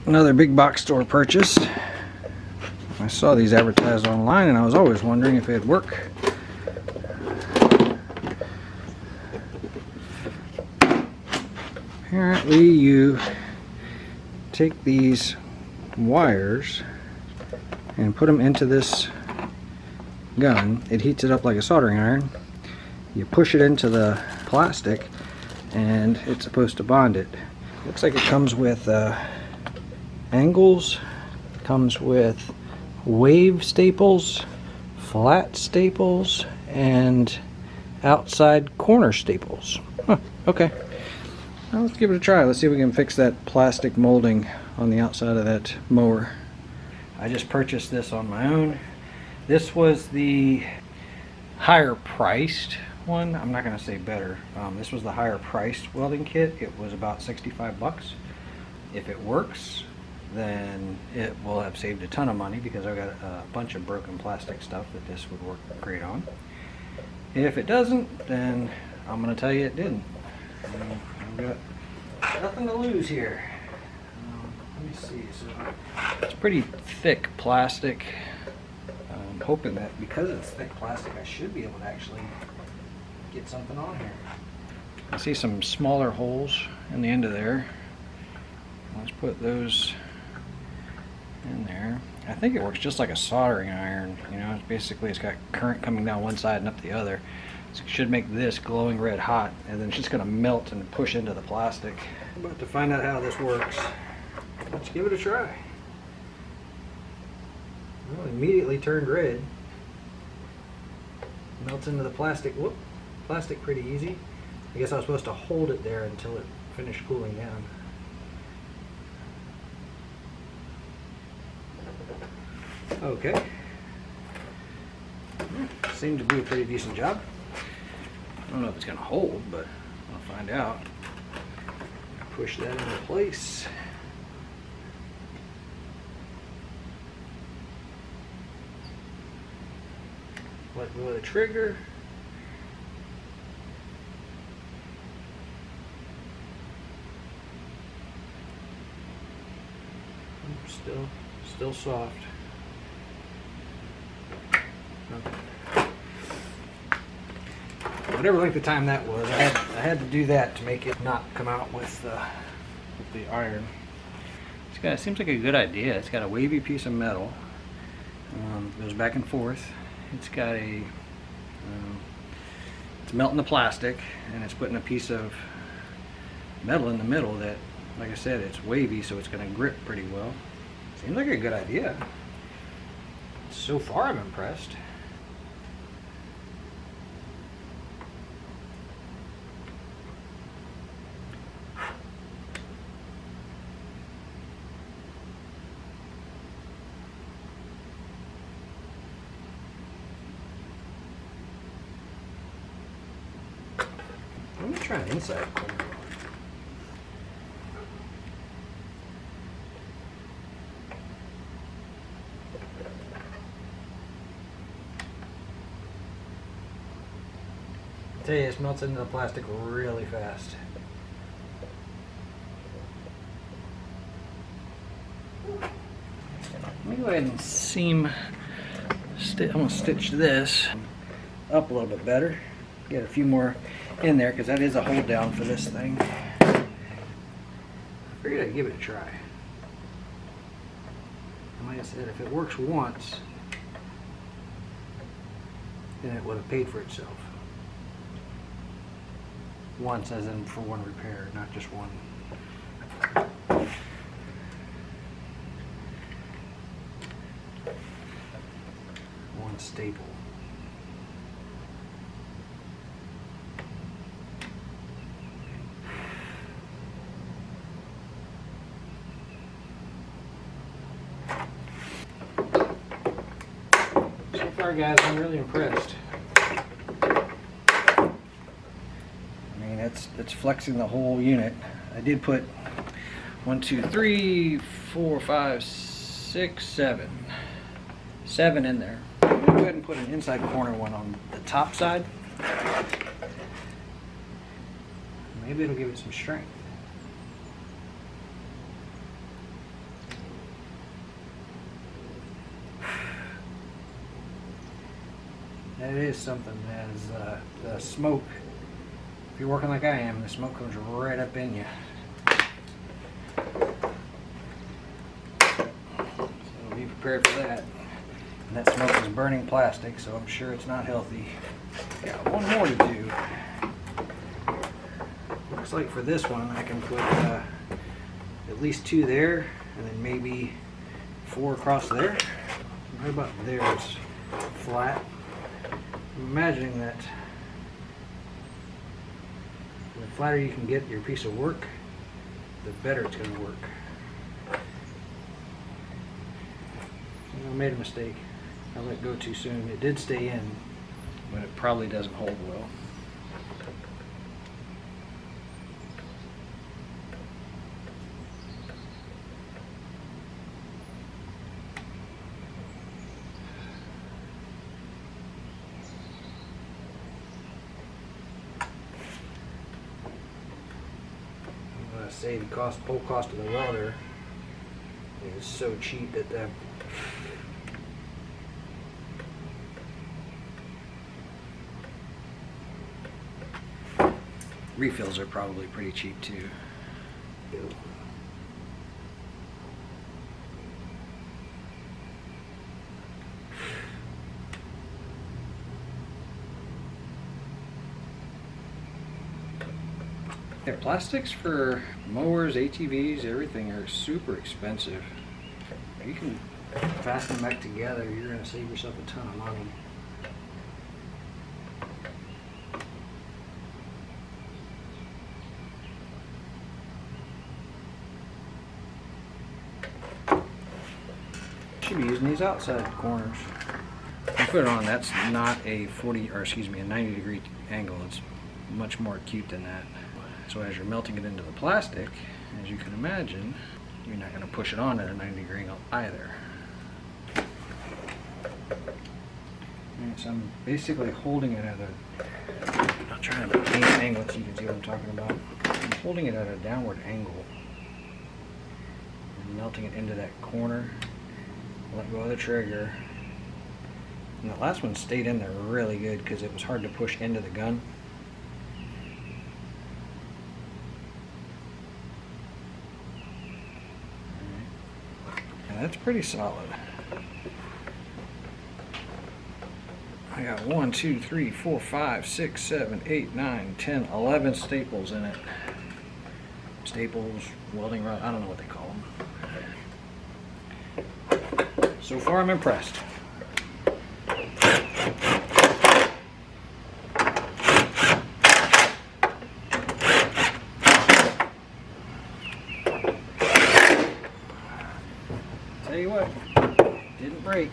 Another big box store purchase. I saw these advertised online and I was always wondering if it'd work. Apparently you take these wires and put them into this gun. It heats it up like a soldering iron. You push it into the plastic and it's supposed to bond it. Looks like it comes with angles, comes with wave staples, flat staples, and outside corner staples. Huh, okay. Now let's give it a try. Let's see if we can fix that plastic molding on the outside of that mower. I just purchased this on my own. This was the higher priced one. I'm not going to say better. This was the higher priced welding kit. It was about 65 bucks. If it works, then it will have saved a ton of money because I've got a bunch of broken plastic stuff that this would work great on. If it doesn't, then I'm going to tell you it didn't. I've got nothing to lose here. Let me see. So it's pretty thick plastic. I'm hoping that because it's thick plastic, I should be able to actually get something on here. I see some smaller holes in the end of there. Let's put those in there. I think it works just like a soldering iron. You know, it's got current coming down one side and up the other. So it should make this glowing red hot, and then it's just going to melt and push into the plastic. But to find out how this works, let's give it a try. Well, it immediately turned red. Melts into the plastic. Whoop, plastic pretty easy. I guess I was supposed to hold it there until it finished cooling down. Okay. Seemed to do a pretty decent job. I don't know if it's going to hold, but I'll find out. Push that into place. Let go of the trigger. Still soft. Okay. Whatever length of time that was, I had to do that to make it not come out with the iron. It seems like a good idea. It's got a wavy piece of metal. Goes back and forth. It's got it's melting the plastic, and it's putting a piece of metal in the middle that, like I said, it's wavy, so it's going to grip pretty well. Seems like a good idea. So far, I'm impressed. Let me try an inside corner. I tell you, it melts into the plastic really fast. Let me go ahead and I'm going to stitch this up a little bit better. Get a few more in there because that is a hold down for this thing. I figured I'd give it a try. And like I said, if it works once, then it would have paid for itself. Once as in for one repair, not just one. One staple. So far, guys, I'm really impressed. It's flexing the whole unit. I did put 1, 2, 3, 4, 5, 6, 7. 7 in there. I'm going to go ahead and put an inside corner one on the top side. Maybe it'll give it some strength. That is something, as the smoke, if you're working like I am, the smoke comes right up in you. So be prepared for that. And that smoke is burning plastic, so I'm sure it's not healthy. Got one more to do. Looks like for this one I can put at least 2 there, and then maybe 4 across there. Right about there is flat. I'm imagining that the flatter you can get your piece of work, the better it's going to work. I made a mistake. I let go too soon. It did stay in, but it probably doesn't hold well. Say the whole cost of the welder is so cheap that the refills are probably pretty cheap too. Yeah, plastics for mowers, ATVs, everything are super expensive. If you can fasten them back together, you're going to save yourself a ton of money. Should be using these outside corners. I put it on, that's not a 90 degree angle. It's much more acute than that. So as you're melting it into the plastic, as you can imagine, you're not going to push it on at a 90 degree angle either. And so I'm basically holding it at a, I'm trying to paint an angle so you can see what I'm talking about. I'm holding it at a downward angle and melting it into that corner. Let go of the trigger. And the last one stayed in there really good because it was hard to push into the gun. That's pretty solid. I got 1, 2, 3, 4, 5, 6, 7, 8, 9, 10, 11 staples in it. Staples, welding rod, I don't know what they call them. So far I'm impressed. Tell you what, didn't break.